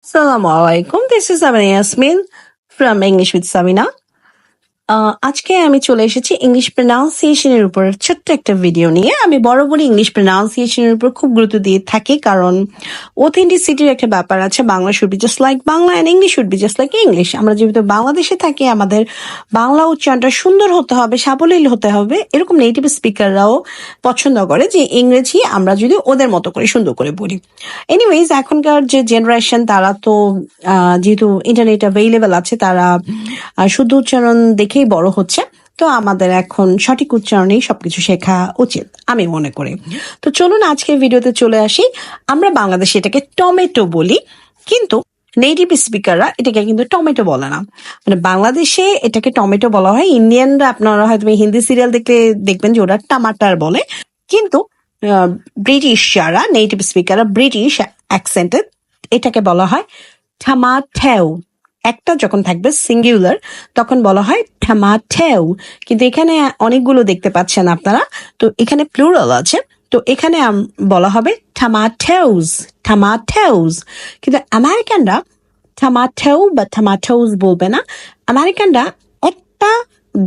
Assalamu alaikum. This is Samina Yasmin from English with Samina. আজকে আমি চলে এসেছি ইংলিশ প্রনাউন্সিয়েশনের উপর ছোট্ট একটা ভিডিও নিয়ে। আমি বরাবরই ইংলিশ প্রনাউন্সিয়েশনের উপর খুব গুরুত্ব দিয়ে থাকি, কারণ অথেন্টিসিটির একটা ব্যাপার আছে। Bangla should be just like Bangla and English should be just like English. আমরা যেহেতু বাংলাদেশে থাকি, আমাদের বাংলা উচ্চারণটা সুন্দর হতে হবে, সাবলীল হতে হবে। এরকম নেটিভ স্পিকাররাও পছন্দ করে যে ইংরেজি আমরা যদি ওদের মতো করে সুন্দর করে বলি। এনিওয়েজ, এখনকার যে জেনারেশন, তারা তো যেহেতু ইন্টারনেট অ্যাভেলেবেল আছে, তারা শুদ্ধ উচ্চারণ দেখেই বড় হচ্ছে। তো আমাদের এখন সঠিক উচ্চারণেই সবকিছু শেখা উচিত আমি মনে করি। তো চলুন আজকে ভিডিওতে চলে আসি। আমরা বাংলাদেশে এটাকে টমেটো বলি, কিন্তু নেটিভ স্পিকাররা এটাকে কিন্তু টমেটো বলে না। মানে বাংলাদেশে এটাকে টমেটো বলা হয়। ইন্ডিয়ানরা, আপনারা হয়তো হিন্দি সিরিয়াল দেখলে দেখবেন যে ওরা টমাটার বলে, কিন্তু ব্রিটিশ যারা নেটিভ স্পিকাররা, ব্রিটিশ অ্যাকসেন্টে এটাকে বলা হয় টমাটো। একটা যখন থাকবে সিঙ্গুলার তখন বলা হয় টমাটো, কিন্তু এখানে অনেকগুলো দেখতে পাচ্ছেন আপনারা, তো এখানে প্লুরাল আছে, তো এখানে বলা হবে টমাটোস, টমাটোস। কিন্তু আমেরিকানরা টমাটো বা টমাটোস বলবে না। আমেরিকানরা একটা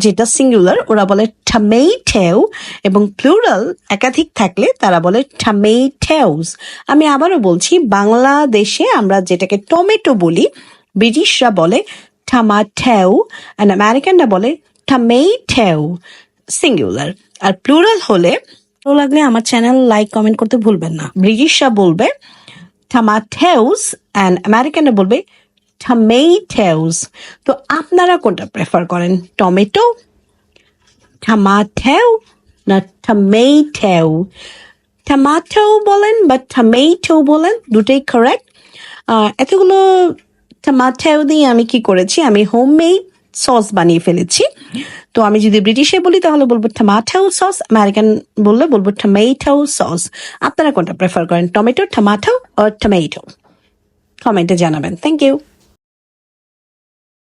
যেটা সিঙ্গুলার ওরা বলে টমেটো, এবং প্লুরাল একাধিক থাকলে তারা বলে টমেটোস। আমি আবারও বলছি, বাংলাদেশে আমরা যেটাকে টমেটো বলি, ব্রিটিশরা বলে টমাটো, অ্যান্ড আমেরিকানরা বলে টমেটো সিঙ্গুলার। আর প্লুরাল হলে, ভালো লাগলে আমার চ্যানেল লাইক কমেন্ট করতে ভুলবেন না। ব্রিটিশরা বলবে টমাটোস অ্যান্ড আমেরিকানরা বলবে টমেটোস। তো আপনারা কোনটা প্রেফার করেন, টমেটো, টমাটো না টমেটো? টমাটো বলেন বা টমেটো বলেন, দুটোই কারেক্ট। এতগুলো টমাটো দিয়ে আমি কি করেছি, আমি হোমমেড সস বানিয়ে ফেলেছি। তো আমি যদি ব্রিটিশে বলি তাহলে বলবো টমাটো সস, আমেরিকান বললে বলবো টমেটো সস। আপনারা কোনটা প্রেফার করেন, টমেটো, টমাটো আর টমেটো? কমেন্টে জানাবেন। Thank you.